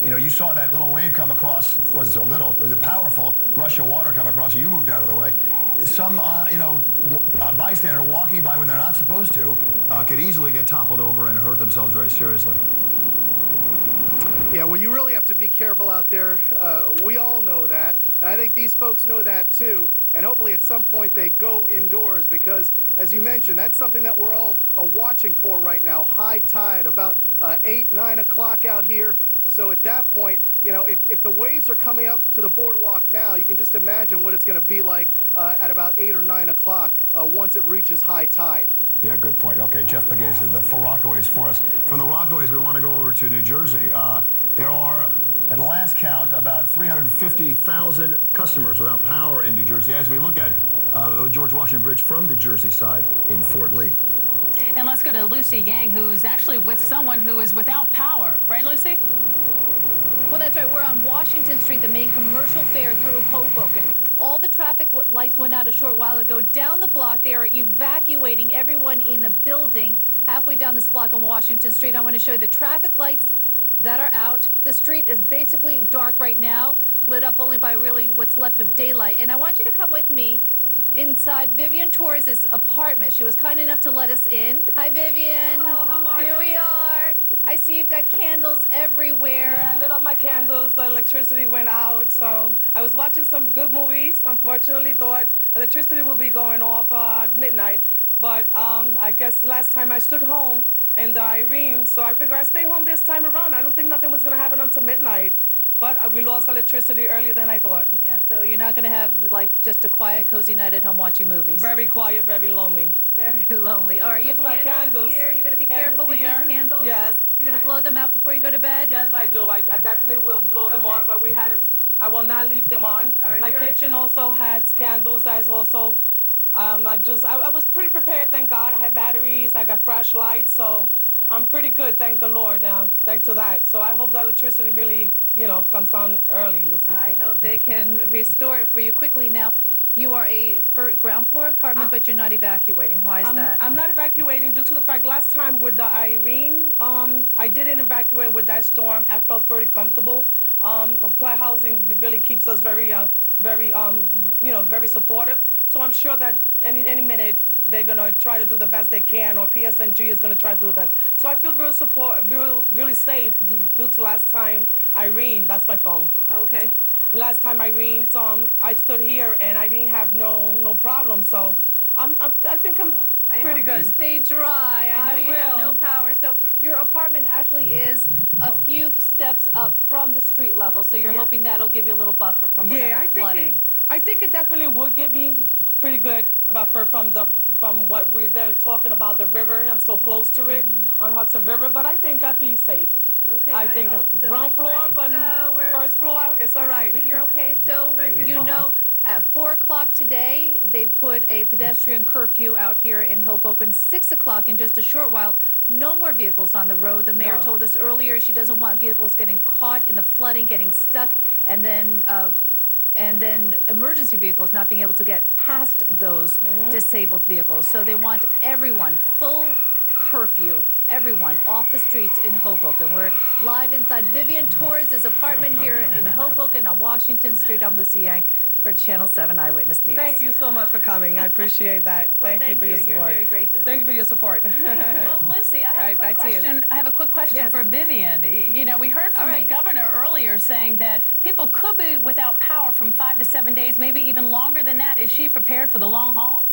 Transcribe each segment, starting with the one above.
You know, you saw that little wave come across. It wasn't so little. It was a powerful rush of water come across. You moved out of the way. Some, you know, a bystander walking by when they're not supposed to could easily get toppled over and hurt themselves very seriously. Yeah, well, you really have to be careful out there. We all know that, and I think these folks know that too. And hopefully at some point they go indoors because, as you mentioned, that's something that we're all watching for right now. High tide, about 8, 9 o'clock out here. So at that point, you know, if the waves are coming up to the boardwalk now, you can just imagine what it's going to be like at about 8 or 9 o'clock once it reaches high tide. Yeah, good point. Okay, Jeff Pegues is the Rockaways for us. From the Rockaways, we want to go over to New Jersey. There are, at last count, about 350,000 customers without power in New Jersey as we look at the George Washington Bridge from the Jersey side in Fort Lee. And let's go to Lucy Yang, who's actually with someone who is without power. Right, Lucy? Well, that's right. We're on Washington Street, the main commercial fare through Hoboken. All the traffic lights went out a short while ago. Down the block, they are evacuating everyone in a building halfway down this block on Washington Street. I want to show you the traffic lights that are out. The street is basically dark right now, lit up only by really what's left of daylight. And I want you to come with me inside Vivian Torres' apartment. She was kind enough to let us in. Hi, Vivian. Hello, how are you? Here we are. I see you've got candles everywhere. Yeah, I lit up my candles. The electricity went out, so I was watching some good movies. Unfortunately, thought electricity will be going off at midnight, but I guess last time I stood home and Irene, so I figured I'd stay home this time around. I don't think nothing was going to happen until midnight, but we lost electricity earlier than I thought. Yeah, so you're not going to have like just a quiet, cozy night at home watching movies. Very quiet, very lonely. Very lonely. All right, you have candles here. You're going to be careful with these candles? Yes. You're going to blow them out before you go to bed? Yes, I do. I definitely will blow them on, but I will not leave them on. All right, my kitchen also has candles. I was pretty prepared, thank God. I had batteries. I got flashlights, so I'm pretty good, thank the Lord. Thanks to that. So I hope that electricity really, you know, comes on early, Lucy. I hope they can restore it for you quickly. Now, you are a ground floor apartment, but you're not evacuating. Why is that? I'm not evacuating due to the fact last time with the Irene, I didn't evacuate with that storm. I felt very comfortable. Apply housing really keeps us very supportive. So I'm sure that any minute they're gonna try to do the best they can, or PSNG is gonna try to do the best. So I feel really safe due to last time Irene. That's my phone. Okay. Last time Irene, I stood here and I didn't have no problem. So I think I'm pretty good. I hope you stay dry. I know you have no power. So your apartment actually is a few steps up from the street level. So you're hoping that'll give you a little buffer from whatever flooding. I think it definitely would give me pretty good buffer from what they're talking about the river. I'm so close to it on Hudson River, but I think I'd be safe. Okay, I think so. ground floor, but first floor, it's all right. You're okay. So you so know, much. at 4 o'clock today, they put a pedestrian curfew out here in Hoboken. 6 o'clock in just a short while. No more vehicles on the road. The mayor told us earlier she doesn't want vehicles getting caught in the flooding, getting stuck, and then emergency vehicles not being able to get past those disabled vehicles. So they want everyone, full curfew, everyone off the streets in Hoboken. We're live inside Vivian Torres' apartment here in Hoboken on Washington Street. I'm Lucy Yang for Channel 7 Eyewitness News. Thank you so much for coming. I appreciate that. Well, thank you for your support. You're very gracious. Thank you for your support. Well, Lucy, I have a quick question for Vivian. You know, we heard from the governor earlier saying that people could be without power from 5 to 7 days, maybe even longer than that. Is she prepared for the long haul?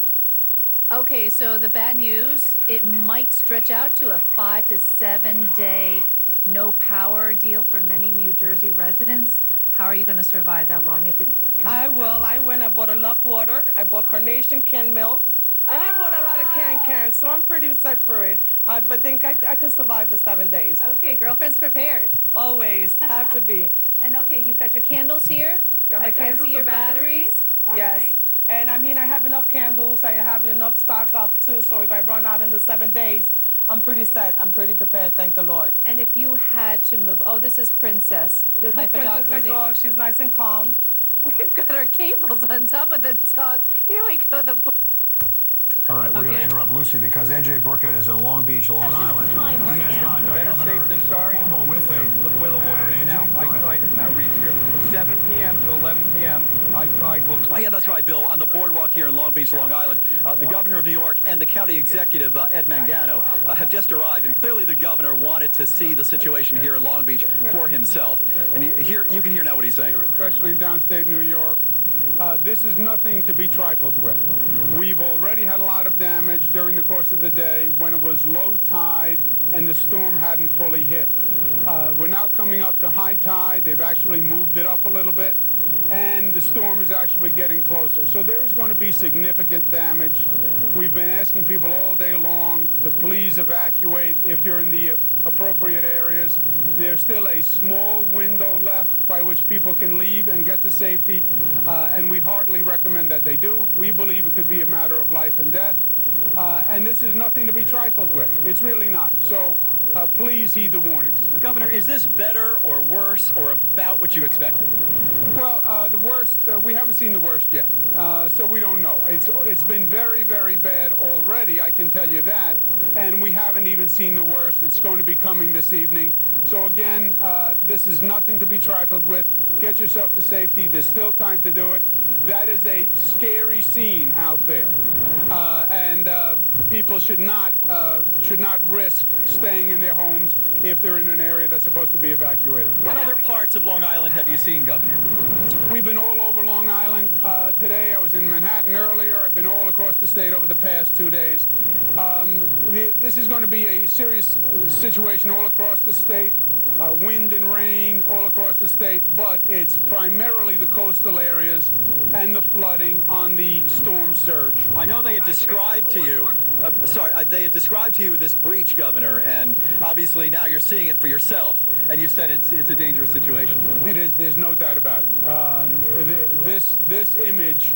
Okay, so the bad news, it might stretch out to a 5 to 7 day no power deal for many New Jersey residents. How are you going to survive that long if it comes I will. I went and bought enough water. I bought carnation canned milk. And I bought a lot of cans, so I'm pretty set for it. I think I could survive the 7 days. Okay, girlfriend's prepared. Always, have to be. And okay, you've got your candles here. Got my candles, I see your batteries. Yes. Right. And I mean, I have enough candles. I have enough stock up too. So if I run out in the 7 days, I'm pretty set. I'm pretty prepared. Thank the Lord. And if you had to move, this is Princess. This is Princess, my dog. She's nice and calm. We've got our cables on top of the dog. Here we go. All right, we're going to interrupt Lucy because N.J. Burkett is in Long Beach, Long Island. He has got Better Governor safe than sorry. Cuomo with him. Look where the water is now. High tide is now reached here. 7 p.m. to 11 p.m. High tide will come. Yeah, that's right, Bill. On the boardwalk here in Long Beach, Long Island, the governor of New York and the county executive, Ed Mangano, have just arrived. And clearly the governor wanted to see the situation here in Long Beach for himself. And you can hear now what he's saying. Especially in downstate New York, this is nothing to be trifled with. We've already had a lot of damage during the course of the day when it was low tide and the storm hadn't fully hit. We're now coming up to high tide. They've actually moved it up a little bit, and the storm is actually getting closer. So there is going to be significant damage. We've been asking people all day long to please evacuate if you're in the appropriate areas. There's still a small window left by which people can leave and get to safety, and we heartily recommend that they do. We believe it could be a matter of life and death, and this is nothing to be trifled with. It's really not. So please heed the warnings. Governor, is this better or worse or about what you expected? Well, the worst, we haven't seen the worst yet, so we don't know. It's been very, very bad already, I can tell you that, and we haven't even seen the worst. It's going to be coming this evening. So again, this is nothing to be trifled with. Get yourself to safety. There's still time to do it. That is a scary scene out there, and people should not risk staying in their homes if they're in an area that's supposed to be evacuated. What other parts of Long Island have you seen, Governor? We've been all over Long Island. Today I was in Manhattan earlier. I've been all across the state over the past 2 days. This is going to be a serious situation all across the state. Wind and rain all across the state, but it's primarily the coastal areas and the flooding on the storm surge. I know they had described to you, they had described to you this breach, Governor, and obviously now you're seeing it for yourself, and you said it's a dangerous situation. It is. There's no doubt about it. This image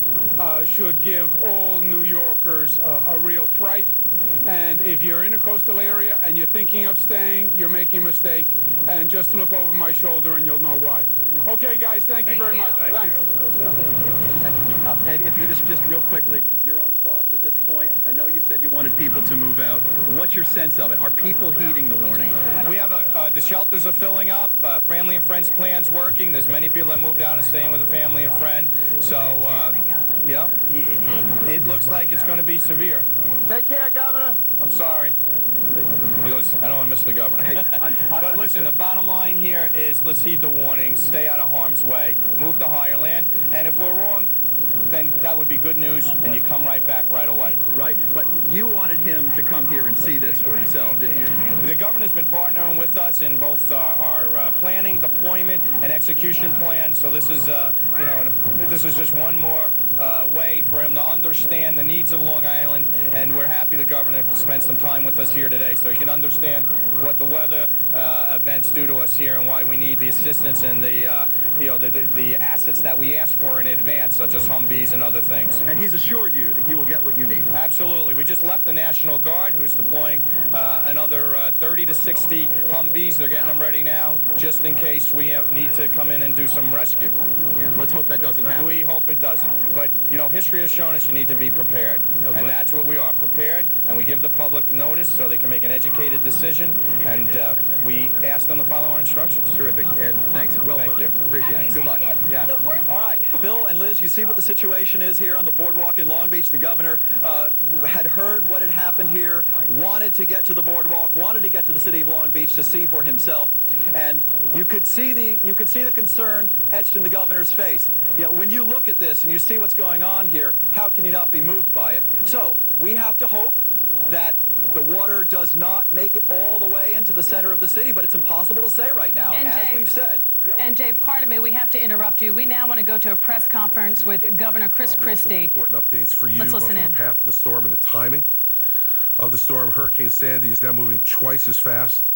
should give all New Yorkers a real fright. And if you're in a coastal area and you're thinking of staying, you're making a mistake. And just look over my shoulder and you'll know why. Okay, guys, thank you very much. Thanks. And if you just real quickly, your own thoughts at this point. I know you said you wanted people to move out. What's your sense of it? Are people heeding the warning? We have the shelters are filling up. Family and friends plans working. There's many people that moved out and staying with a family and friend. So, it looks like it's going to be severe. Take care, Governor. I'm sorry. I don't want to miss the governor. But listen, the bottom line here is let's heed the warnings, stay out of harm's way, move to higher land, and if we're wrong, then that would be good news, and you come right back right away. Right, but you wanted him to come here and see this for himself, didn't you? The governor's been partnering with us in both our planning, deployment, and execution plan. So this is, this is just one more way for him to understand the needs of Long Island, and we're happy the governor spent some time with us here today, so he can understand what the weather events do to us here and why we need the assistance and the assets that we ask for in advance, such as Humvees and other things. And he's assured you that you will get what you need. Absolutely. We just left the National Guard, who's deploying another 30 to 60 Humvees. They're getting them ready now, just in case we need to come in and do some rescue. Yeah, let's hope that doesn't happen. We hope it doesn't. But, history has shown us you need to be prepared. No question. And that's what we are, prepared, and we give the public notice so they can make an educated decision, and we ask them to follow our instructions. Terrific. Ed, thanks. Well Thank you. Appreciate it. Good luck. Yeah. All right, Bill and Liz, you see what the situation is here on the boardwalk in Long Beach. The governor had heard what had happened here, wanted to get to the boardwalk, wanted to get to the city of Long Beach to see for himself, and you could see the concern etched in the governor's face. When you look at this and you see what's going on here, how can you not be moved by it? So we have to hope that the water does not make it all the way into the center of the city, but it's impossible to say right now, as we've said. And Jay, pardon me, we have to interrupt you. We now want to go to a press conference with Governor Christie. Some important updates for you, both on the path of the storm and the timing of the storm. Hurricane Sandy is now moving twice as fast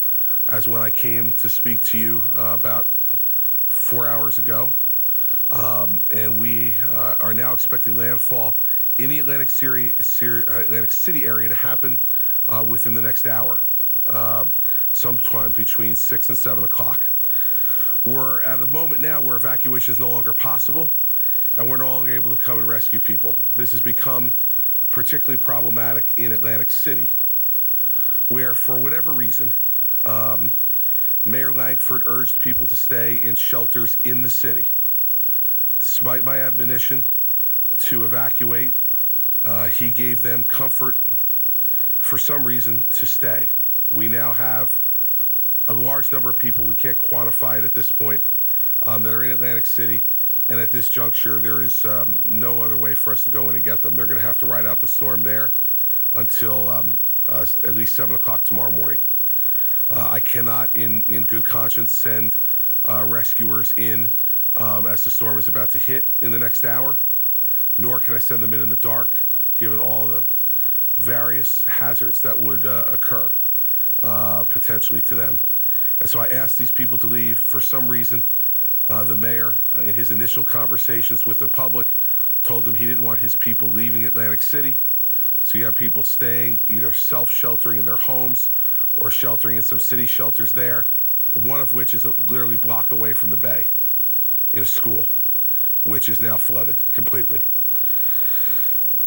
as when I came to speak to you about 4 hours ago. And we are now expecting landfall in the Atlantic City area to happen within the next hour, sometime between 6 and 7 o'clock. We're at a moment now where evacuation is no longer possible, and we're no longer able to come and rescue people. This has become particularly problematic in Atlantic City, where, for whatever reason, Mayor Langford urged people to stay in shelters in the city. Despite my admonition to evacuate, he gave them comfort, for some reason, to stay. We now have a large number of people, we can't quantify it at this point, that are in Atlantic City, and at this juncture, there is no other way for us to go in and get them. They're going to have to ride out the storm there until at least 7 o'clock tomorrow morning. I cannot, in good conscience, send rescuers in as the storm is about to hit in the next hour, nor can I send them in the dark, given all the various hazards that would occur potentially to them. And so I asked these people to leave. For some reason, the mayor, in his initial conversations with the public, told them he didn't want his people leaving Atlantic City. So you have people staying, either self-sheltering in their homes or sheltering in some city shelters there, one of which is literally a block away from the bay in a school, which is now flooded completely.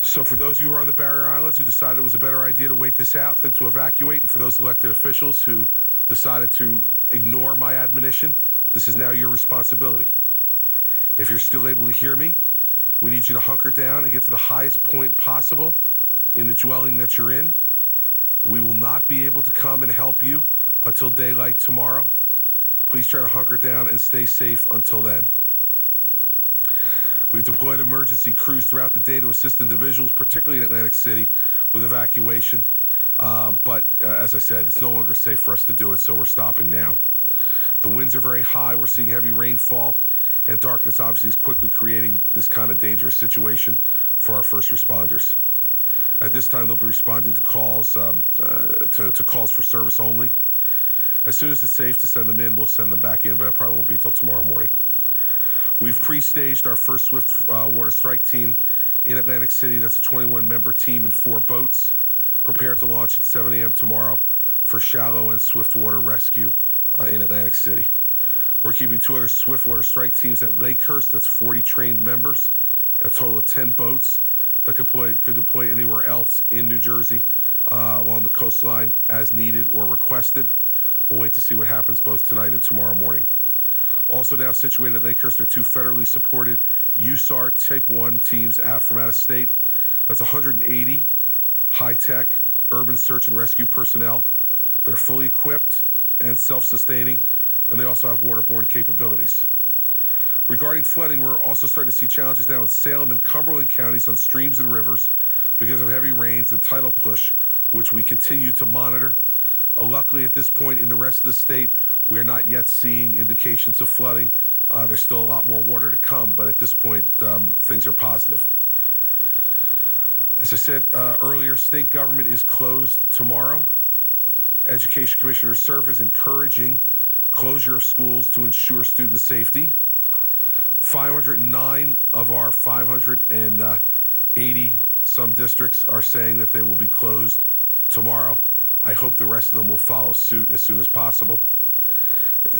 So for those of you who are on the barrier islands who decided it was a better idea to wait this out than to evacuate, and for those elected officials who decided to ignore my admonition, this is now your responsibility. If you're still able to hear me, we need you to hunker down and get to the highest point possible in the dwelling that you're in. We will not be able to come and help you until daylight tomorrow. Please try to hunker down and stay safe until then. We've deployed emergency crews throughout the day to assist individuals, particularly in Atlantic City, with evacuation. But as I said, it's no longer safe for us to do it, so we're stopping now. The winds are very high. We're seeing heavy rainfall, and darkness obviously is quickly creating this kind of dangerous situation for our first responders. At this time, they'll be responding to calls to calls for service only. As soon as it's safe to send them in, we'll send them back in, but that probably won't be until tomorrow morning. We've pre-staged our first swift water strike team in Atlantic City. That's a 21-member team and 4 boats, prepared to launch at 7 a.m. tomorrow for shallow and swift water rescue in Atlantic City. We're keeping 2 other swift water strike teams at Lakehurst. That's 40 trained members, and a total of 10 boats that could deploy anywhere else in New Jersey along the coastline as needed or requested. We'll wait to see what happens both tonight and tomorrow morning. Also now situated at Lakehurst are 2 federally supported USAR Type 1 teams from out of state. That's 180 high-tech urban search and rescue personnel that are fully equipped and self-sustaining, and they also have waterborne capabilities. Regarding flooding, we're also starting to see challenges now in Salem and Cumberland counties on streams and rivers because of heavy rains and tidal push, which we continue to monitor. Luckily, at this point in the rest of the state, we are not yet seeing indications of flooding. There's still a lot more water to come, but at this point, things are positive. As I said earlier, state government is closed tomorrow. Education Commissioner Cerf is encouraging closure of schools to ensure student safety. 509 of our 580 some districts are saying that they will be closed tomorrow. I hope the rest of them will follow suit as soon as possible.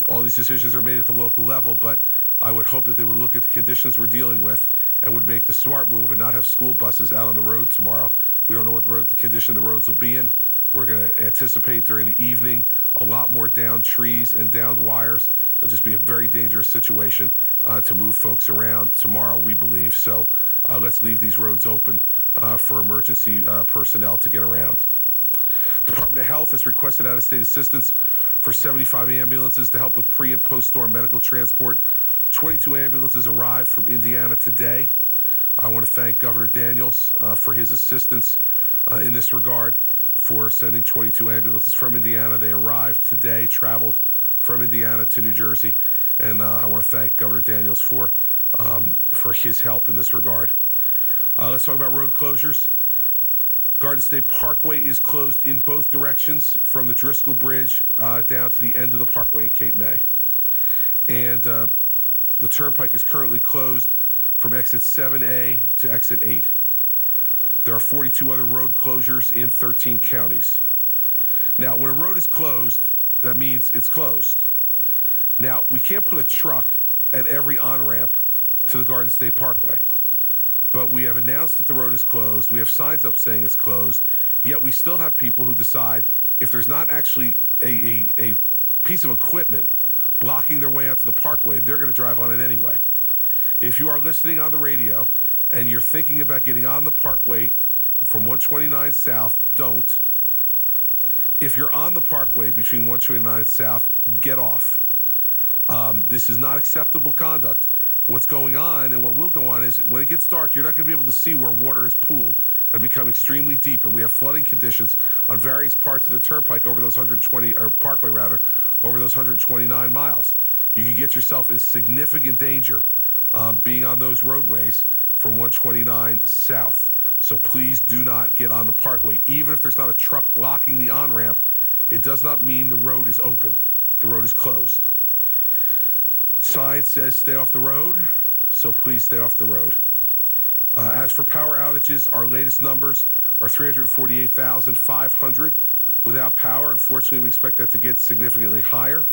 All these decisions are made at the local level, but I would hope that they would look at the conditions we're dealing with and would make the smart move and not have school buses out on the road tomorrow. We don't know what the condition the roads will be in. We're going to anticipate during the evening a lot more downed trees and downed wires. It'll just be a very dangerous situation to move folks around tomorrow, we believe. So let's leave these roads open for emergency personnel to get around. Department of Health has requested out-of-state assistance for 75 ambulances to help with pre- and post-storm medical transport. 22 ambulances arrived from Indiana today. I want to thank Governor Daniels for his assistance in this regard, for sending 22 ambulances from Indiana. They arrived today, traveled from Indiana to New Jersey, and I want to thank Governor Daniels for his help in this regard. Let's talk about road closures. Garden State Parkway is closed in both directions from the Driscoll Bridge down to the end of the Parkway in Cape May. And the Turnpike is currently closed from exit 7A to exit 8. There are 42 other road closures in 13 counties. Now, when a road is closed, that means it's closed. Now, we can't put a truck at every on-ramp to the Garden State Parkway. But we have announced that the road is closed. We have signs up saying it's closed. Yet we still have people who decide if there's not actually a piece of equipment blocking their way onto the parkway, they're going to drive on it anyway. If you are listening on the radio and you're thinking about getting on the parkway from 129 South, don't. If you're on the parkway between 129 South, get off. This is not acceptable conduct. What's going on and what will go on is when it gets dark, you're not going to be able to see where water is pooled and become extremely deep. And we have flooding conditions on various parts of the turnpike over those 120, or parkway rather, over those 129 miles. You could get yourself in significant danger being on those roadways from 129 South. So please do not get on the parkway. Even if there's not a truck blocking the on-ramp, it does not mean the road is open. The road is closed. Sign says stay off the road, so please stay off the road. As for power outages, our latest numbers are 348,500 without power. Unfortunately, we expect that to get significantly higher.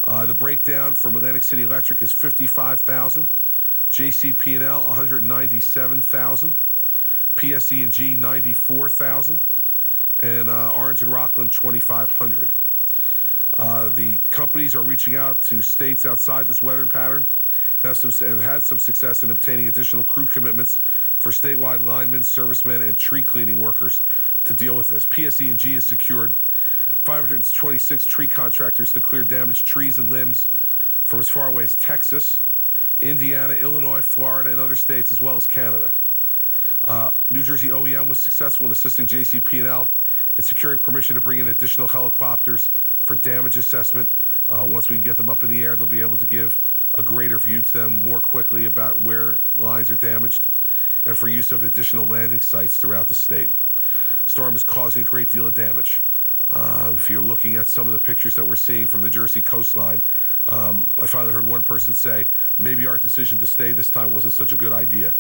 The breakdown from Atlantic City Electric is 55,000, JCP&L 197,000, PSE&G 94,000, and Orange and Rockland 2,500. The companies are reaching out to states outside this weather pattern and have had some success in obtaining additional crew commitments for statewide linemen, servicemen, and tree cleaning workers to deal with this. PSE&G has secured 526 tree contractors to clear damaged trees and limbs from as far away as Texas, Indiana, Illinois, Florida, and other states, as well as Canada. New Jersey OEM was successful in assisting JCP&L in securing permission to bring in additional helicopters for damage assessment. Once we can get them up in the air, they'll be able to give a greater view to them more quickly about where lines are damaged and for use of additional landing sites throughout the state. Storm is causing a great deal of damage. If you're looking at some of the pictures that we're seeing from the Jersey coastline, I finally heard one person say, maybe our decision to stay this time wasn't such a good idea.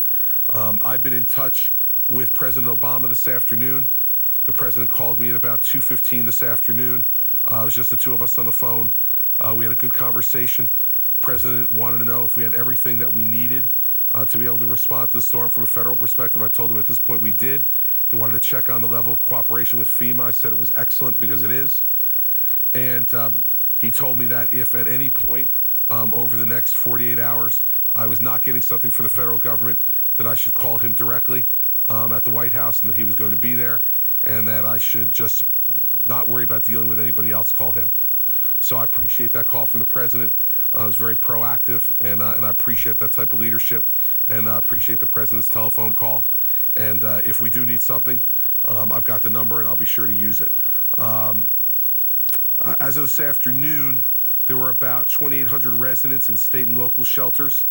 I've been in touch with President Obama this afternoon. The president called me at about 2:15 this afternoon. It was just the two of us on the phone. We had a good conversation. The president wanted to know if we had everything that we needed to be able to respond to the storm from a federal perspective. I told him at this point we did. He wanted to check on the level of cooperation with FEMA. I said it was excellent because it is. And he told me that if at any point over the next 48 hours I was not getting something from the federal government, that I should call him directly at the White House and that he was going to be there, and that I should just not worry about dealing with anybody else, call him. So I appreciate that call from the president. It was very proactive, and I appreciate that type of leadership, and I appreciate the president's telephone call. And if we do need something, I've got the number, and I'll be sure to use it. As of this afternoon, there were about 2,800 residents in state and local shelters,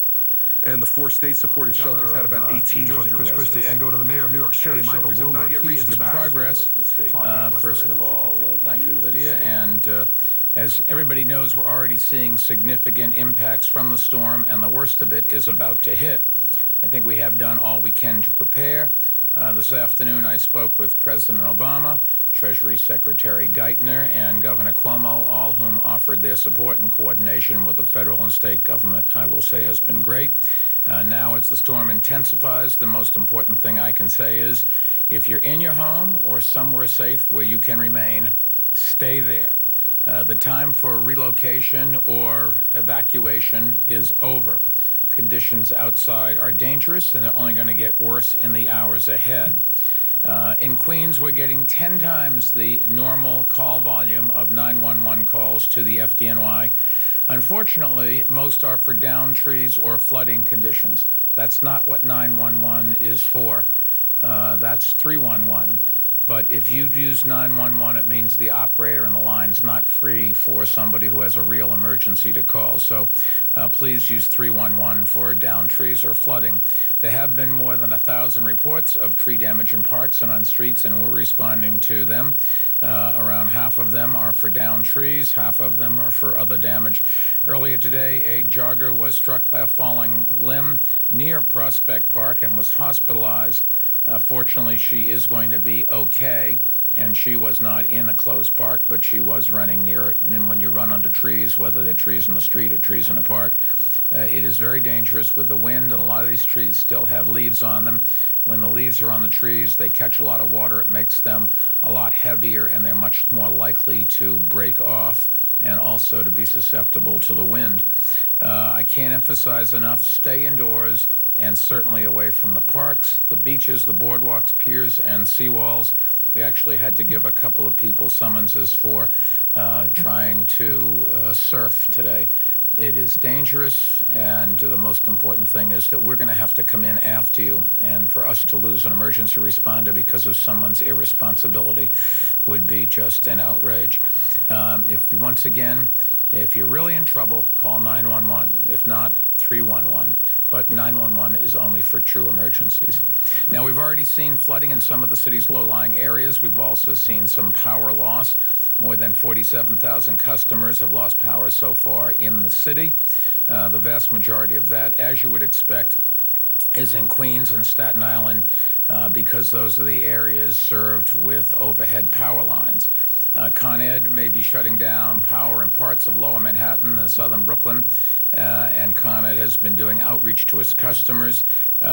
and the 4 state-supported shelters had about 1,800 residents. Christie, and go to the mayor of New York City, Michael Bloomberg. He is about progress. First of all, thank you, Lydia. And as everybody knows, we're already seeing significant impacts from the storm, and the worst of it is about to hit. I think we have done all we can to prepare. This afternoon, I spoke with President Obama, Treasury Secretary Geithner, and Governor Cuomo, all whom offered their support and coordination with the federal and state government, I will say, has been great. Now, as the storm intensifies, the most important thing I can say is, if you're in your home or somewhere safe where you can remain, stay there. The time for relocation or evacuation is over. Conditions outside are dangerous, and they're only going to get worse in the hours ahead. In Queens, we're getting 10 times the normal call volume of 911 calls to the FDNY. Unfortunately, most are for downed trees or flooding conditions. That's not what 911 is for. That's 311. But if you use 911, it means the operator and the line's not free for somebody who has a real emergency to call. So please use 311 for downed trees or flooding. There have been more than 1,000 reports of tree damage in parks and on streets, and we're responding to them. Around half of them are for downed trees, half of them are for other damage. Earlier today, a jogger was struck by a falling limb near Prospect Park and was hospitalized. Fortunately, she is going to be okay, and she was not in a closed park, but she was running near it. And when you run under trees, whether they're trees in the street or trees in a park, It is very dangerous with the wind, and a lot of these trees still have leaves on them. When the leaves are on the trees, they catch a lot of water. It makes them a lot heavier, and they're much more likely to break off and also to be susceptible to the wind. I can't emphasize enough, stay indoors and certainly away from the parks, the beaches, the boardwalks, piers, and seawalls. We actually had to give a couple of people summonses for trying to surf today. It is dangerous, and the most important thing is that we're going to have to come in after you, and for us to lose an emergency responder because of someone's irresponsibility would be just an outrage. Once again, if you're really in trouble, call 911. If not, 311. But 911 is only for true emergencies. Now, we've already seen flooding in some of the city's low-lying areas. We've also seen some power loss. More than 47,000 customers have lost power so far in the city. The vast majority of that, as you would expect, is in Queens and Staten Island because those are the areas served with overhead power lines. Con Ed may be shutting down power in parts of lower Manhattan and southern Brooklyn, and Con Ed has been doing outreach to its customers.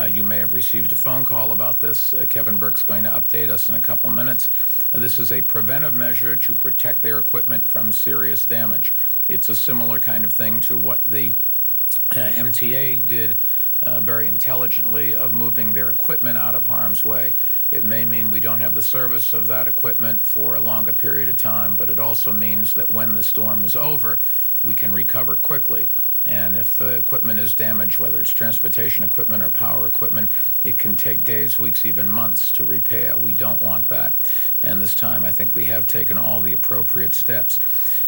You may have received a phone call about this. Kevin Burke's going to update us in a couple minutes. This is a preventive measure to protect their equipment from serious damage. It's a similar kind of thing to what the MTA did very intelligently of moving their equipment out of harm's way. It may mean we don't have the service of that equipment for a longer period of time, but it also means that when the storm is over, we can recover quickly. And if equipment is damaged, whether it's transportation equipment or power equipment, it can take days, weeks, even months to repair. We don't want that. And this time, I think we have taken all the appropriate steps.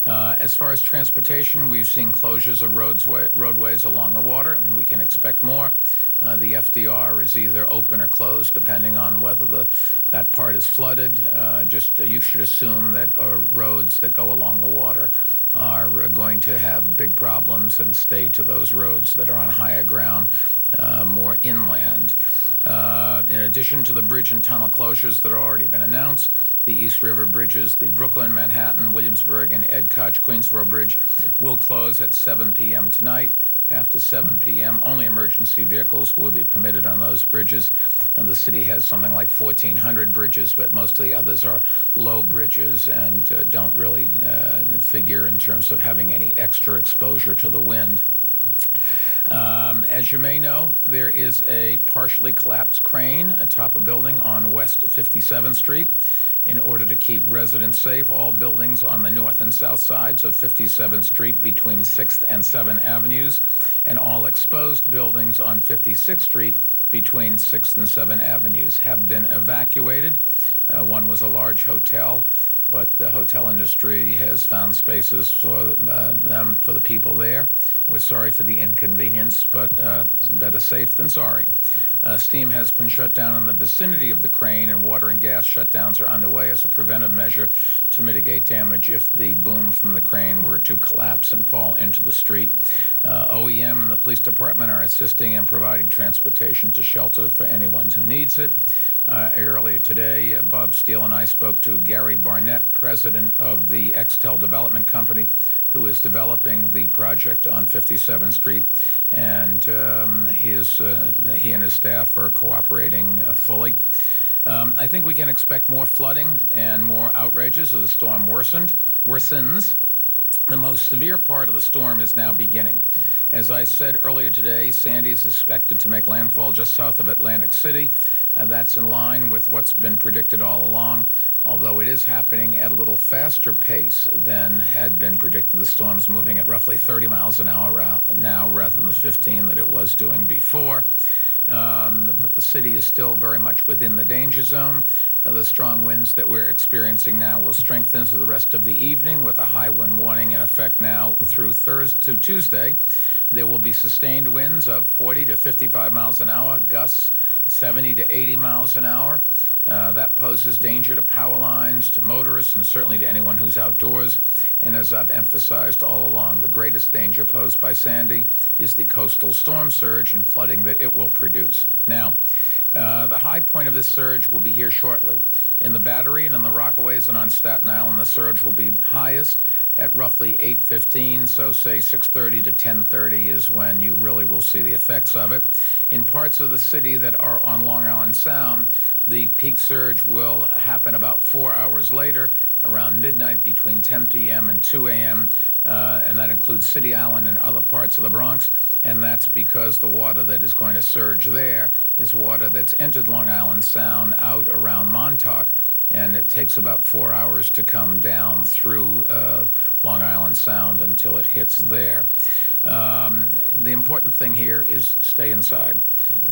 As far as transportation, we've seen closures of roadways along the water, and we can expect more. The FDR is either open or closed, depending on whether that part is flooded. You should assume that roads that go along the water are going to have big problems, and stay to those roads that are on higher ground, more inland. In addition to the bridge and tunnel closures that have already been announced, the East River bridges, the Brooklyn, Manhattan, Williamsburg, and Ed Koch Queensboro Bridge will close at 7 p.m. tonight. After 7 p.m., only emergency vehicles will be permitted on those bridges. And the city has something like 1,400 bridges, but most of the others are low bridges and don't really figure in terms of having any extra exposure to the wind. As you may know, there is a partially collapsed crane atop a building on West 57th Street. In order to keep residents safe, all buildings on the north and south sides of 57th Street between 6th and 7th Avenues, and all exposed buildings on 56th Street between 6th and 7th Avenues have been evacuated. One was a large hotel, but the hotel industry has found spaces for the people there. We're sorry for the inconvenience, but better safe than sorry. Steam has been shut down in the vicinity of the crane, and water and gas shutdowns are underway as a preventive measure to mitigate damage if the boom from the crane were to collapse and fall into the street. OEM and the police department are assisting and providing transportation to shelters for anyone who needs it. Earlier today, Bob Steele and I spoke to Gary Barnett, president of the Extel Development Company, who is developing the project on 57th Street, and he and his staff are cooperating fully. I think we can expect more flooding and more outrages as the storm worsens. The most severe part of the storm is now beginning. As I said earlier today, Sandy is expected to make landfall just south of Atlantic City. That's in line with what's been predicted all along, although it is happening at a little faster pace than had been predicted. The storm's moving at roughly 30 miles an hour now rather than the 15 that it was doing before. But the city is still very much within the danger zone. The strong winds that we're experiencing now will strengthen through the rest of the evening, with a high wind warning in effect now through Tuesday. There will be sustained winds of 40 to 55 miles an hour, gusts 70 to 80 miles an hour. That poses danger to power lines, to motorists, and certainly to anyone who's outdoors. And as I've emphasized all along, the greatest danger posed by Sandy is the coastal storm surge and flooding that it will produce. Now, the high point of this surge will be here shortly. In the Battery and in the Rockaways and on Staten Island, the surge will be highest at roughly 8:15, so say 6:30 to 10:30 is when you really will see the effects of it. In parts of the city that are on Long Island Sound, the peak surge will happen about 4 hours later, around midnight between 10 p.m. and 2 a.m., and that includes City Island and other parts of the Bronx, and that's because the water that is going to surge there is water that's entered Long Island Sound out around Montauk, and it takes about 4 hours to come down through Long Island Sound until it hits there. The important thing here is stay inside.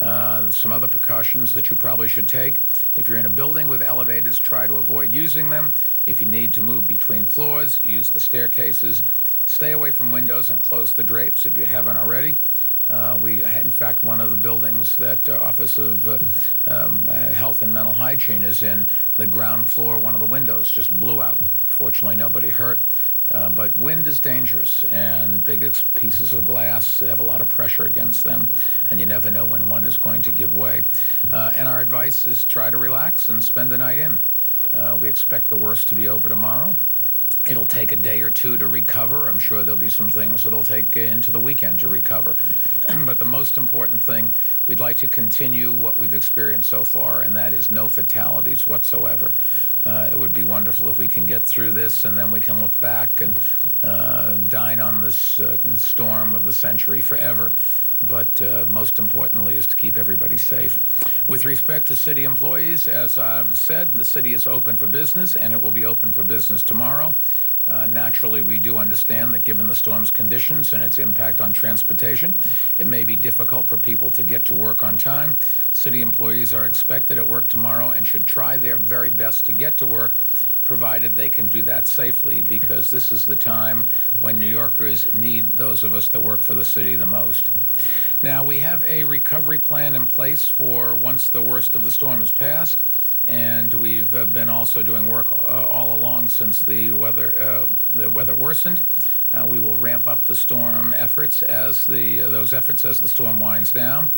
Some other precautions that you probably should take. If you're in a building with elevators, try to avoid using them. If you need to move between floors, use the staircases. Stay away from windows and close the drapes if you haven't already. We had, in fact, one of the buildings that Office of Health and Mental Hygiene is in, the ground floor, one of the windows just blew out. Fortunately, nobody hurt. But wind is dangerous, and big pieces of glass have a lot of pressure against them, and you never know when one is going to give way. And our advice is try to relax and spend the night in. We expect the worst to be over tomorrow. It'll take a day or two to recover. I'm sure there'll be some things that'll take into the weekend to recover. But the most important thing, we'd like to continue what we've experienced so far, and that is no fatalities whatsoever. It would be wonderful if we can get through this, and then we can look back and dine on this storm of the century forever. But most importantly is to keep everybody safe. With respect to city employees, as I've said, the city is open for business, and it will be open for business tomorrow. Naturally, we do understand that given the storm's conditions and its impact on transportation, it may be difficult for people to get to work on time. City employees are expected at work tomorrow and should try their very best to get to work, provided they can do that safely, because this is the time when New Yorkers need those of us that work for the city the most. Now, we have a recovery plan in place for once the worst of the storm has passed, and we've been also doing work all along since the weather worsened. We will ramp up the storm efforts as the storm winds down.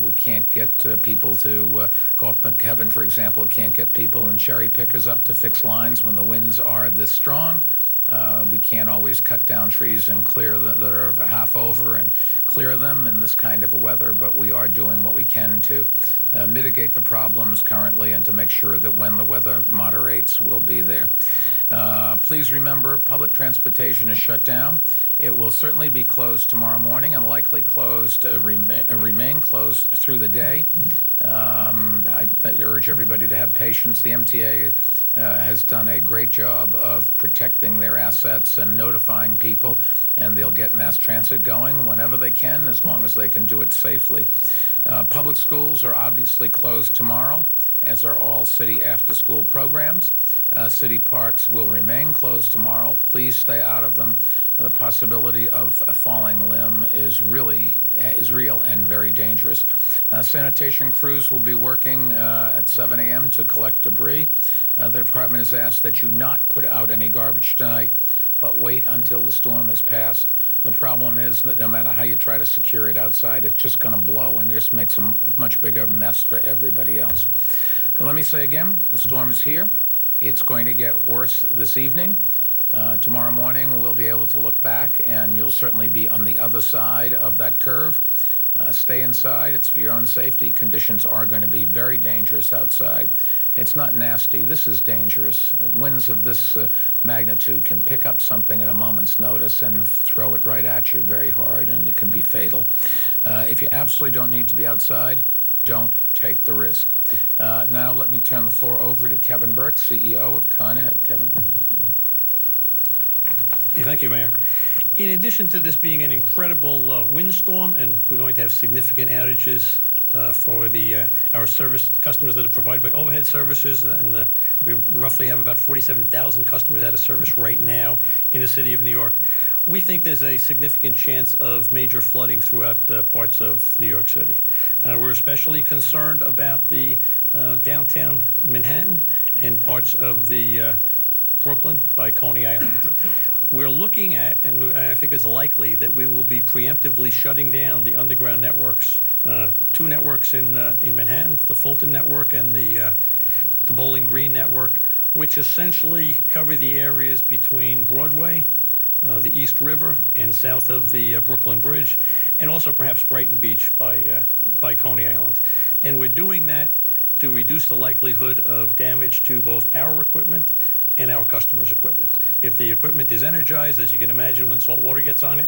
We can't get people to go up. Kevin, for example, can't get people in cherry pickers up to fix lines when the winds are this strong. We can't always cut down trees and clear that are half over and clear them in this kind of weather, but we are doing what we can to mitigate the problems currently and to make sure that when the weather moderates, we'll be there. Please remember, public transportation is shut down. It will certainly be closed tomorrow morning and likely closed, remain closed through the day. I urge everybody to have patience. The MTA has done a great job of protecting their assets and notifying people, and they'll get mass transit going whenever they can, as long as they can do it safely. Public schools are obviously closed tomorrow, as are all city after-school programs. City parks will remain closed tomorrow. Please stay out of them. The possibility of a falling limb is real and very dangerous. Sanitation crews will be working at 7 a.m. to collect debris. The department has asked that you not put out any garbage tonight, but wait until the storm has passed. The problem is that no matter how you try to secure it outside, it's just going to blow and it just makes a much bigger mess for everybody else. Let me say again, the storm is here. It's going to get worse this evening. Tomorrow morning, we'll be able to look back, and you'll certainly be on the other side of that curve. Stay inside. It's for your own safety. Conditions are going to be very dangerous outside. It's not nasty. This is dangerous. Winds of this magnitude can pick up something at a moment's notice and throw it right at you very hard, and it can be fatal. If you absolutely don't need to be outside, don't take the risk. Now let me turn the floor over to Kevin Burke, CEO of Con Ed. Kevin. Thank you, Mayor. In addition to this being an incredible windstorm, and we're going to have significant outages for our service customers that are provided by overhead services, and we roughly have about 47,000 customers out of service right now in the city of New York. We think there's a significant chance of major flooding throughout parts of New York City. We're especially concerned about the downtown Manhattan and parts of the Brooklyn by Coney Island. We're looking at, and I think it's likely, that we will be preemptively shutting down the underground networks. Two networks in Manhattan, the Fulton network and the Bowling Green network, which essentially cover the areas between Broadway, the East River, and south of the Brooklyn Bridge, and also perhaps Brighton Beach by Coney Island. And we're doing that to reduce the likelihood of damage to both our equipment and our customers' equipment. If the equipment is energized, as you can imagine, when salt water gets on it,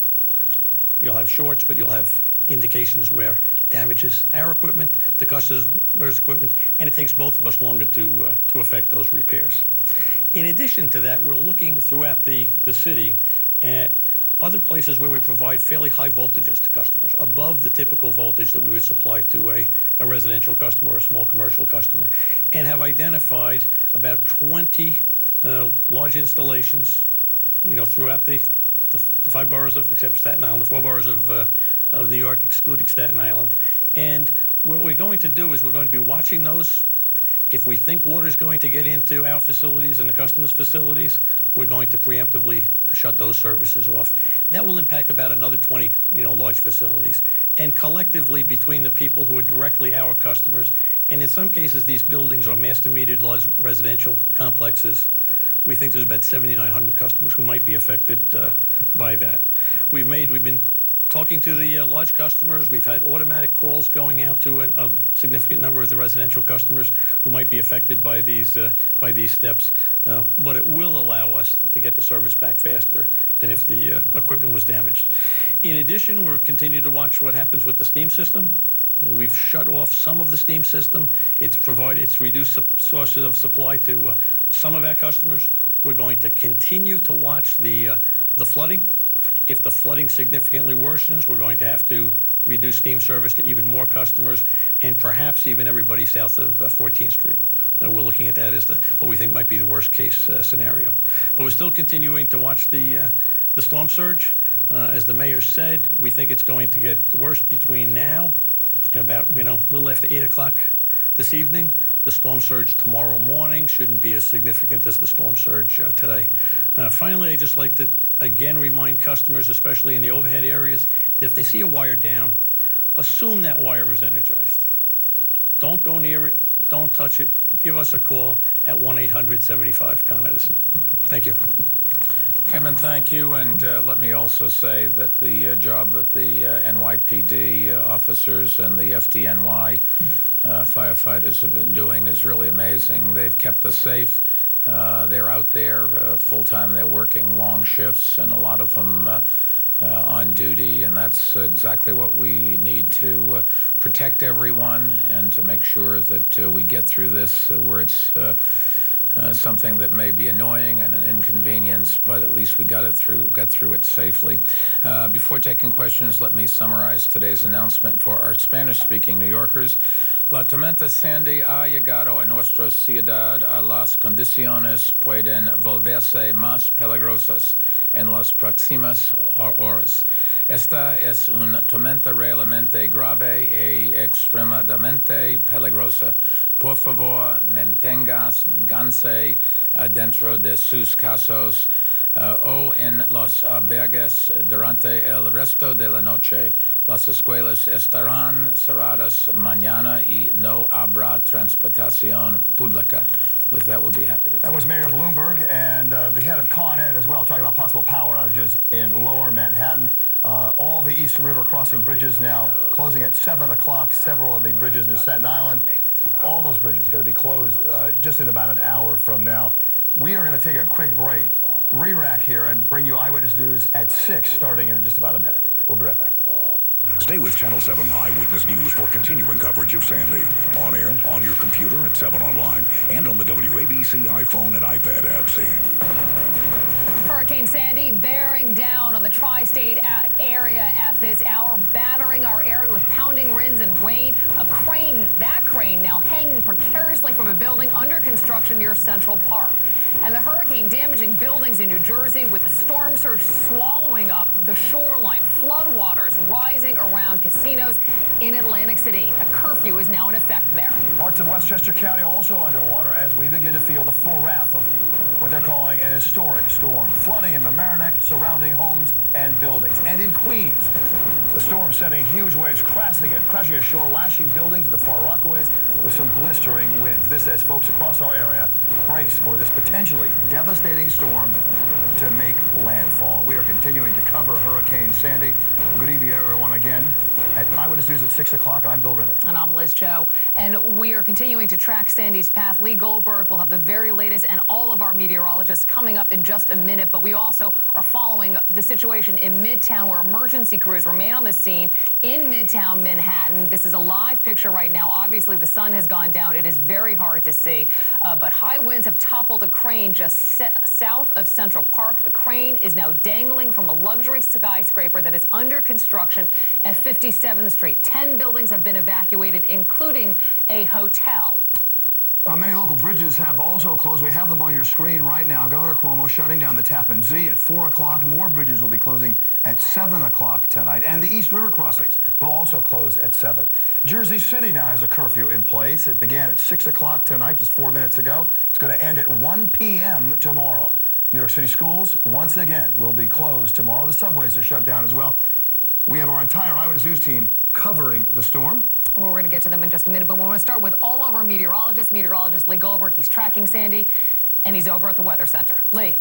you'll have shorts, but you'll have indications where damages our equipment, the customer's equipment, and it takes both of us longer to affect those repairs. In addition to that, we're looking throughout the city at other places where we provide fairly high voltages to customers, above the typical voltage that we would supply to a residential customer or a small commercial customer, and have identified about 20 large installations, throughout the 5 boroughs except Staten Island, the 4 boroughs of New York, excluding Staten Island. And what we're going to do is we're going to be watching those. If we think water is going to get into our facilities and the customers' facilities, we're going to preemptively shut those services off. That will impact about another 20, large facilities. And collectively, between the people who are directly our customers, and in some cases these buildings are master metered large residential complexes, we think there's about 7,900 customers who might be affected by that. We've been talking to the large customers. We've had automatic calls going out to a significant number of the residential customers who might be affected by these steps, but it will allow us to get the service back faster than if the equipment was damaged. In addition, we're continuing to watch what happens with the steam system. We've shut off some of the steam system. It's reduced sources of supply to some of our customers. We're going to continue to watch the flooding. If the flooding significantly worsens, we're going to have to reduce steam service to even more customers, and perhaps even everybody south of 14th Street. We're looking at that as what we think might be the worst case scenario. But we're still continuing to watch the storm surge. As the mayor said, we think it's going to get worse between now and about, a little after 8 o'clock this evening. The storm surge tomorrow morning shouldn't be as significant as the storm surge today. Finally, I'd just like to again remind customers, especially in the overhead areas, that if they see a wire down, assume that wire is energized. Don't go near it. Don't touch it. Give us a call at 1-800-75-CON-EDISON. Thank you. Kevin, thank you. And let me also say that the job that the NYPD officers and the FDNY firefighters have been doing is really amazing. They've kept us safe. They're out there full-time. They're working long shifts, and a lot of them on duty, and that's exactly what we need to protect everyone and to make sure that we get through this where it's something that may be annoying and an inconvenience, but at least we got through it safely. Before taking questions, let me summarize today's announcement for our Spanish-speaking New Yorkers. La tormenta Sandy ha llegado a nuestra ciudad. Las condiciones pueden volverse más peligrosas en las próximas horas. Esta es una tormenta realmente grave y extremadamente peligrosa. Por favor, manténganse dentro de sus casas o en los albergues durante el resto de la noche. Las escuelas estarán cerradas mañana y no habrá transportación pública. With that, we'll be happy to take. That was Mayor Bloomberg and the head of Con Ed as well, talking about possible power outages in lower Manhattan. All the East River crossing bridges now closing at 7 o'clock. Several of the bridges near Staten Island, all those bridges are going to be closed just in about an hour from now. We are going to take a quick break, re-rack here, and bring you Eyewitness News at 6, starting in just about a minute. We'll be right back. Stay with Channel 7 Eyewitness News for continuing coverage of Sandy. On air, on your computer at 7 Online, and on the WABC iPhone and iPad app. See. Hurricane Sandy bearing down on the tri-state area at this hour, battering our area with pounding winds and rain. That crane now hanging precariously from a building under construction near Central Park. And the hurricane damaging buildings in New Jersey with the storm surge swallowing up the shoreline. Floodwaters rising around casinos in Atlantic City. A curfew is now in effect there. Parts of Westchester County also underwater as we begin to feel the full wrath of what they're calling an historic storm. Flooding in Mamaroneck, surrounding homes and buildings. And in Queens, the storm sending huge waves crashing ashore, lashing buildings in the far Rockaways with some blistering winds. This as folks across our area brace for this potentially devastating storm to make landfall. We are continuing to cover Hurricane Sandy. Good evening, everyone, again. At Eyewitness News at 6 o'clock, I'm Bill Ritter. And I'm Liz Cho. And we are continuing to track Sandy's path. Lee Goldberg will have the very latest and all of our meteorologists coming up in just a minute. But we also are following the situation in Midtown, where emergency crews remain on the scene in Midtown Manhattan. This is a live picture right now. Obviously, the sun has gone down. It is very hard to see. But high winds have toppled a crane just south of Central Park. The crane is now dangling from a luxury skyscraper that is under construction at 57th Street. 10 buildings have been evacuated, including a hotel. Many local bridges have also closed. We have them on your screen right now. Governor Cuomo shutting down the Tappan Zee at 4 o'clock. More bridges will be closing at 7 o'clock tonight. And the East River crossings will also close at 7. Jersey City now has a curfew in place. It began at 6 o'clock tonight, just 4 minutes ago. It's going to end at 1 p.m. tomorrow. New York City schools, once again, will be closed tomorrow. The subways are shut down as well. We have our entire Eyewitness News team covering the storm. Well, we're going to get to them in just a minute, but we want to start with all of our meteorologists. Meteorologist Lee Goldberg, he's tracking Sandy, and he's over at the Weather Center. Lee.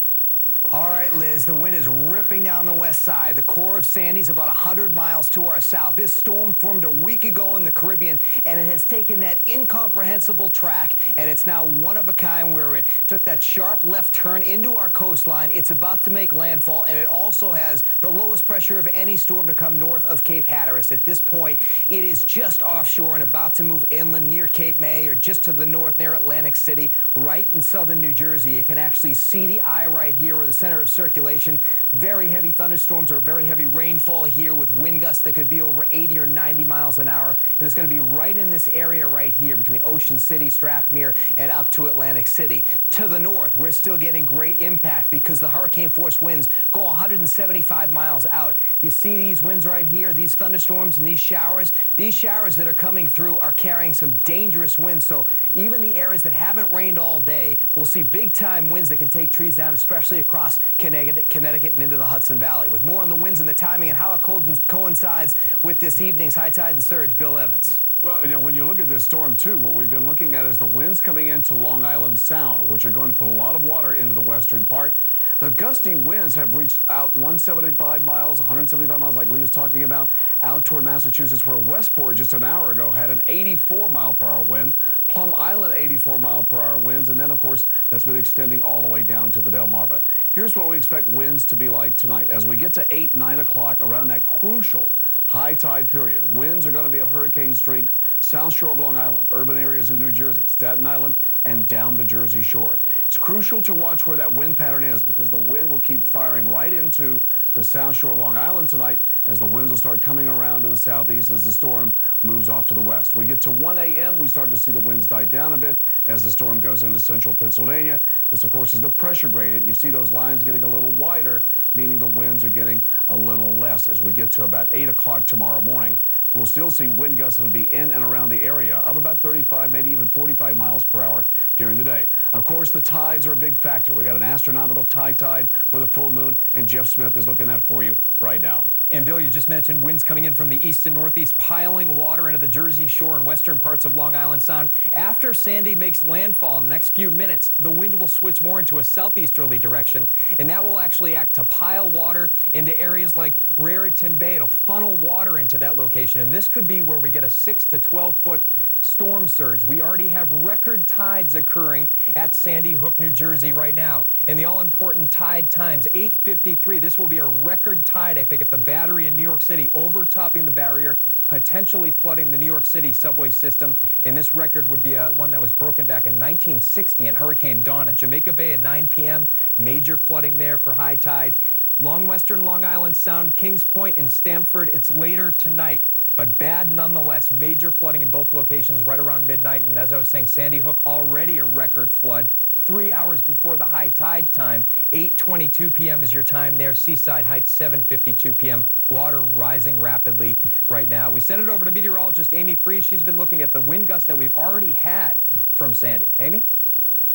All right, Liz, the wind is ripping down the west side. The core of Sandy's about 100 miles to our south. This storm formed a week ago in the Caribbean, and it has taken that incomprehensible track, and it's now one of a kind, where it took that sharp left turn into our coastline. It's about to make landfall, and it also has the lowest pressure of any storm to come north of Cape Hatteras. At this point, it is just offshore and about to move inland near Cape May, or just to the north near Atlantic City, right in southern New Jersey. You can actually see the eye right here, where the center of circulation. Very heavy thunderstorms or very heavy rainfall here, with wind gusts that could be over 80 or 90 miles an hour. And it's going to be right in this area right here between Ocean City, Strathmere, and up to Atlantic City. To the north, we're still getting great impact because the hurricane force winds go 175 miles out. You see these winds right here, these thunderstorms and these showers that are coming through are carrying some dangerous winds. So even the areas that haven't rained all day will see big time winds that can take trees down, especially across Connecticut and into the Hudson Valley. With more on the winds and the timing and how it coincides with this evening's high tide and surge, Bill Evans. Well, you know, when you look at this storm, too, what we've been looking at is the winds coming into Long Island Sound, which are going to put a lot of water into the western part. The gusty winds have reached out 175 miles, 175 miles, like Lee was talking about, out toward Massachusetts, where Westport just an hour ago had an 84-mile-per-hour wind, Plum Island 84-mile-per-hour winds, and then, of course, that's been extending all the way down to the Delmarva. Here's what we expect winds to be like tonight. As we get to 8, 9 o'clock, around that crucial high tide period, winds are going to be at hurricane strength, south shore of Long Island, urban areas of New Jersey, Staten Island, and down the Jersey Shore. It's crucial to watch where that wind pattern is, because the wind will keep firing right into the south shore of Long Island tonight, as the winds will start coming around to the southeast as the storm moves off to the west. We get to 1 a.m., we start to see the winds die down a bit as the storm goes into central Pennsylvania. This, of course, is the pressure gradient. You see those lines getting a little wider, meaning the winds are getting a little less. As we get to about 8 o'clock tomorrow morning, we'll still see wind gusts that will be in and around the area of about 35, maybe even 45 miles per hour during the day. Of course, the tides are a big factor. We got an astronomical tide with a full moon, and Jeff Smith is looking at for you right now. And Bill, you just mentioned winds coming in from the east and northeast, piling water into the Jersey Shore and western parts of Long Island Sound. After Sandy makes landfall in the next few minutes, the wind will switch more into a southeasterly direction, and that will actually act to pile water into areas like Raritan Bay. It'll funnel water into that location, and this could be where we get a 6 to 12 foot storm surge. We already have record tides occurring at Sandy Hook, New Jersey right now. In the all-important tide times, 8:53. This will be a record tide, I think, at the Battery in New York City, overtopping the barrier, potentially flooding the New York City subway system. And this record would be one that was broken back in 1960 in Hurricane Dawn at Jamaica Bay at 9 p.m. Major flooding there for high tide. Western Long Island Sound, Kings Point, and Stamford, it's later tonight. But bad nonetheless. Major flooding in both locations right around midnight. And as I was saying, Sandy Hook already a record flood. 3 hours before the high tide time. 8:22 p.m. is your time there. Seaside Heights, 7:52 p.m. Water rising rapidly right now. We sent it over to meteorologist Amy Freeze. She's been looking at the wind gusts that we've already had from Sandy. Amy?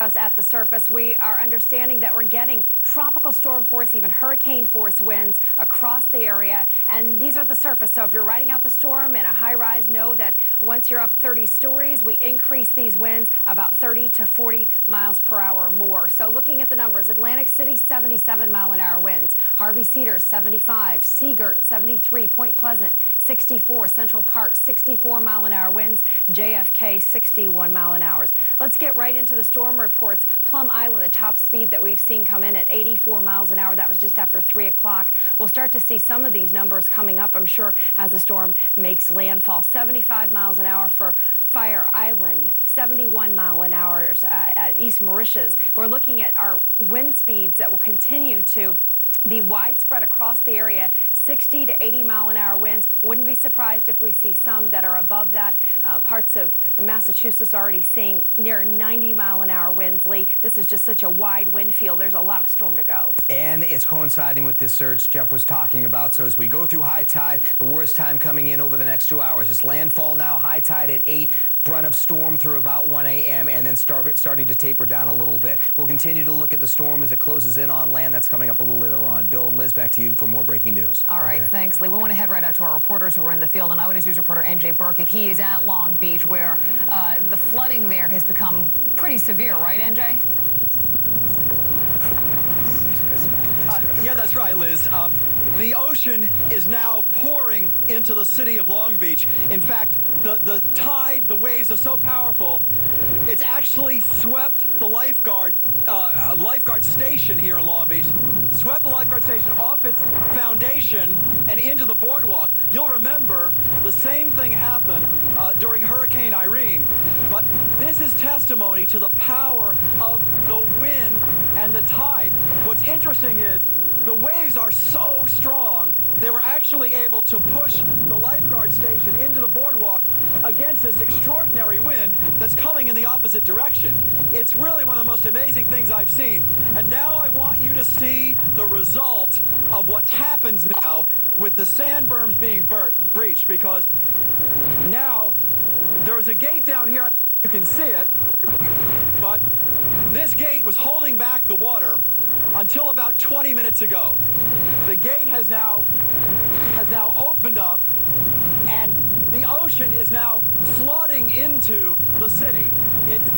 Us at the surface, we are understanding that we're getting tropical storm force, even hurricane force winds across the area, and these are the surface. So if you're riding out the storm in a high rise, know that once you're up 30 stories, we increase these winds about 30 to 40 miles per hour or more. So looking at the numbers, Atlantic City 77 mile-an-hour winds, Harvey Cedars 75, Seagirt 73, Point Pleasant 64, Central Park 64 mile-an-hour winds, JFK 61 mile-an-hour. Let's get right into the storm reports. Plum Island, the top speed that we've seen come in at 84 miles an hour. That was just after 3 o'clock. We'll start to see some of these numbers coming up, I'm sure, as the storm makes landfall. 75 miles an hour for Fire Island, 71 mile an hour at East Mauritius. We're looking at our wind speeds that will continue to be widespread across the area, 60 to 80 mile an hour winds. Wouldn't be surprised if we see some that are above that. Parts of Massachusetts already seeing near 90 mile an hour winds, Lee. This is just such a wide wind field. There's a lot of storm to go. And it's coinciding with this surge Jeff was talking about. So as we go through high tide, the worst time coming in over the next 2 hours. It's landfall now, high tide at 8. Brunt of storm through about 1 a.m. and then starting to taper down a little bit. We'll continue to look at the storm as it closes in on land. That's coming up a little later on. Bill and Liz, back to you for more breaking news. All right, thanks, Lee. We want to head right out to our reporters who are in the field. And Eyewitness News reporter NJ Burkett, he is at Long Beach, where the flooding there has become pretty severe, right, NJ? Yeah, that's right, Liz. The ocean is now pouring into the city of Long Beach. In fact, the tide, the waves are so powerful, it's actually swept the lifeguard station here in Long Beach, swept the lifeguard station off its foundation and into the boardwalk. You'll remember the same thing happened during Hurricane Irene, but this is testimony to the power of the wind and the tide. What's interesting is the waves are so strong, they were actually able to push the lifeguard station into the boardwalk against this extraordinary wind that's coming in the opposite direction. It's really one of the most amazing things I've seen. And now I want you to see the result of what happens now with the sand berms being breached, because now there is a gate down here. You can see it, but this gate was holding back the water until about 20 minutes ago. The gate has now opened up, and the ocean is now flooding into the city.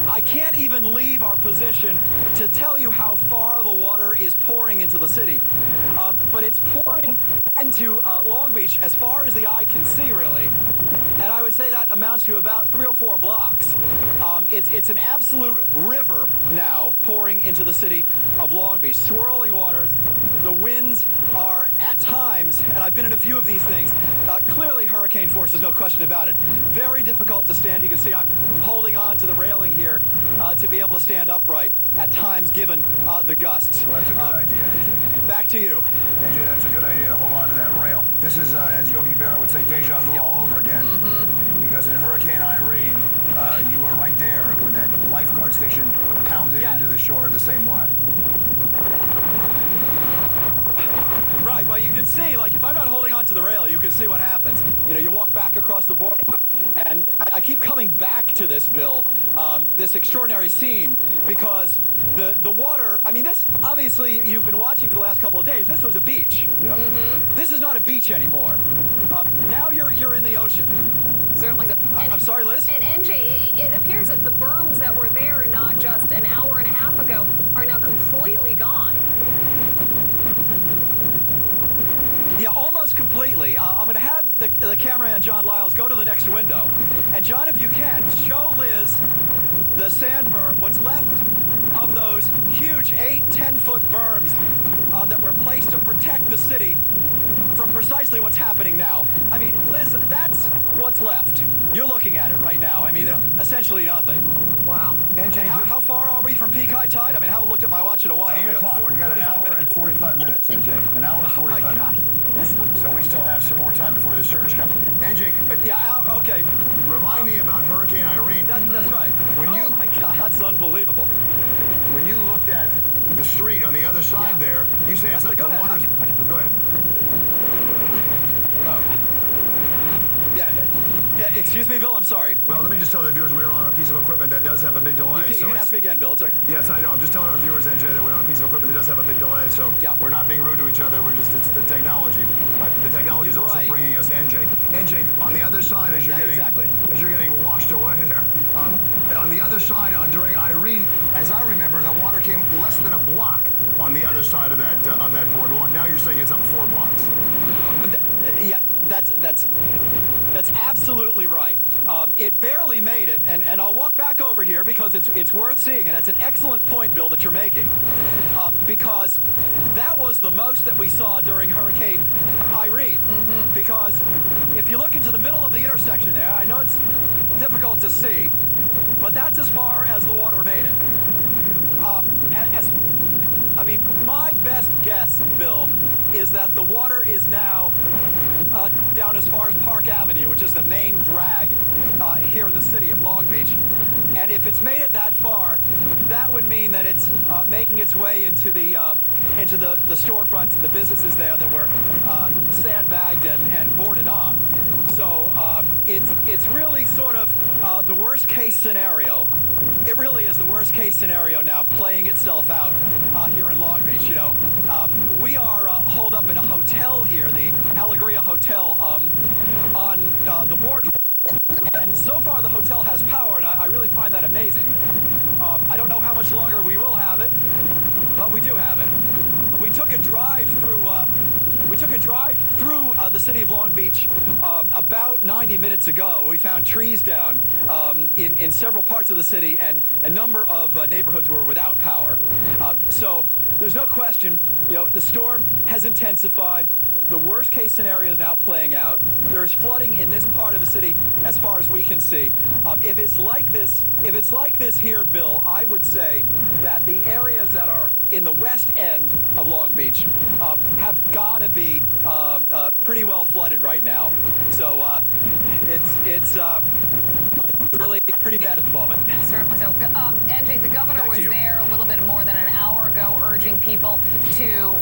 I can't even leave our position to tell you how far the water is pouring into the city. But it's pouring into Long Beach as far as the eye can see, really. And I would say that amounts to about 3 or 4 blocks. It's an absolute river now pouring into the city of Long Beach. Swirling waters. The winds are at times, and I've been in a few of these things, clearly hurricane force, there's no question about it. Very difficult to stand. You can see I'm holding on to the railing here to be able to stand upright at times given the gusts. Well, that's a good idea, AJ. Back to you. AJ, that's a good idea to hold on to that rail. This is, as Yogi Berra would say, deja vu all over again. Because in Hurricane Irene, you were right there when that lifeguard station pounded into the shore the same way. Right, well, you can see, like, if I'm not holding on to the rail, you can see what happens. You know, you walk back across the boardwalk, and I keep coming back to this, Bill, this extraordinary scene, because the water, I mean, this, obviously, you've been watching for the last couple of days, this was a beach. Yep. This is not a beach anymore. Now you're in the ocean. Certainly so. I'm sorry, Liz? And NJ, it appears that the berms that were there not just an hour and a half ago are now completely gone. Yeah, almost completely. I'm going to have the cameraman, John Lyles, go to the next window. And, John, if you can, show Liz the sand berm, what's left of those huge 8-10-foot berms that were placed to protect the city from precisely what's happening now. I mean, Liz, that's what's left. You're looking at it right now. I mean, essentially nothing. Wow. And how far are we from peak high tide? I mean, I haven't looked at my watch in a while. 8 o'clock. We got an hour and 45 minutes, NJ. An hour and 45 minutes. So we still have some more time before the surge comes. NJ, okay. Remind me about Hurricane Irene. That's right. Oh my God, that's unbelievable. When you looked at the street on the other side there, you say it's like the water's... Go ahead. Yeah, excuse me, Bill, I'm sorry. Well, let me just tell the viewers we're on a piece of equipment that does have a big delay. You can ask me again, Bill. It's okay. Yes, I know. I'm just telling our viewers, NJ, that we're on a piece of equipment that does have a big delay, so we're not being rude to each other. We're just, it's the technology. But the technology is also bringing us NJ. NJ, on the other side, as you're getting washed away there, on the other side, during Irene, as I remember, the water came less than a block on the other side of that boardwalk. Now you're saying it's up 4 blocks. Yeah, that's absolutely right. It barely made it, and I'll walk back over here because it's worth seeing, and that's an excellent point, Bill, that you're making, because that was the most that we saw during Hurricane Irene. Because if you look into the middle of the intersection there, I know it's difficult to see, but that's as far as the water made it. I mean, my best guess, Bill, is that the water is now down as far as Park Avenue, which is the main drag here in the city of Long Beach. And if it's made it that far, that would mean that it's making its way into the storefronts and the businesses there that were sandbagged and boarded on. So it's really sort of the worst case scenario. It really is the worst case scenario now playing itself out here in Long Beach. You know, we are holed up in a hotel here, the Alegria Hotel on the boardwalk. And so far the hotel has power, and I really find that amazing. I don't know how much longer we will have it, but we do have it. We took a drive through the city of Long Beach about 90 minutes ago. We found trees down in several parts of the city, and a number of neighborhoods were without power. So there's no question, you know, the storm has intensified. The worst case scenario is now playing out. There's flooding in this part of the city as far as we can see. If it's like this here, Bill, I would say that the areas that are in the west end of Long Beach have got to be pretty well flooded right now. So it's really pretty bad at the moment. Certainly so. NJ, the governor was there a little bit more than an hour ago urging people to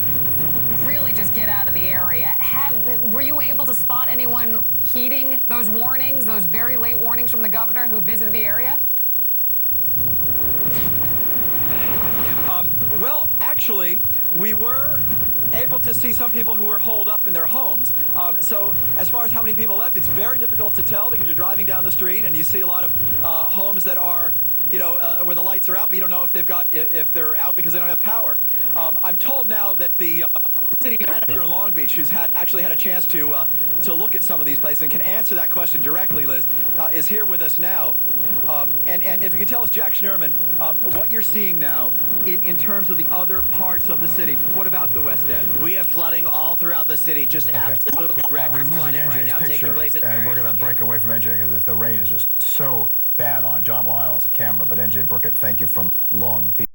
really just get out of the area. Were you able to spot anyone heeding those warnings, those very late warnings from the governor who visited the area? Well, actually, we were able to see some people who were holed up in their homes. So as far as how many people left, it's very difficult to tell because you're driving down the street and you see a lot of homes that are, you know, where the lights are out, but you don't know if they're out because they don't have power. I'm told now that the city manager in Long Beach, who's actually had a chance to look at some of these places and can answer that question directly, Liz, is here with us now. And if you can tell us, Jack Schnurman, what you're seeing now in terms of the other parts of the city. What about the West End? We have flooding all throughout the city, just absolutely we're losing flooding right NJ's now, picture, taking place at and we're going to break away from NJ because the rain is just so bad on John Lyles' camera. But NJ Burkett, thank you from Long Beach.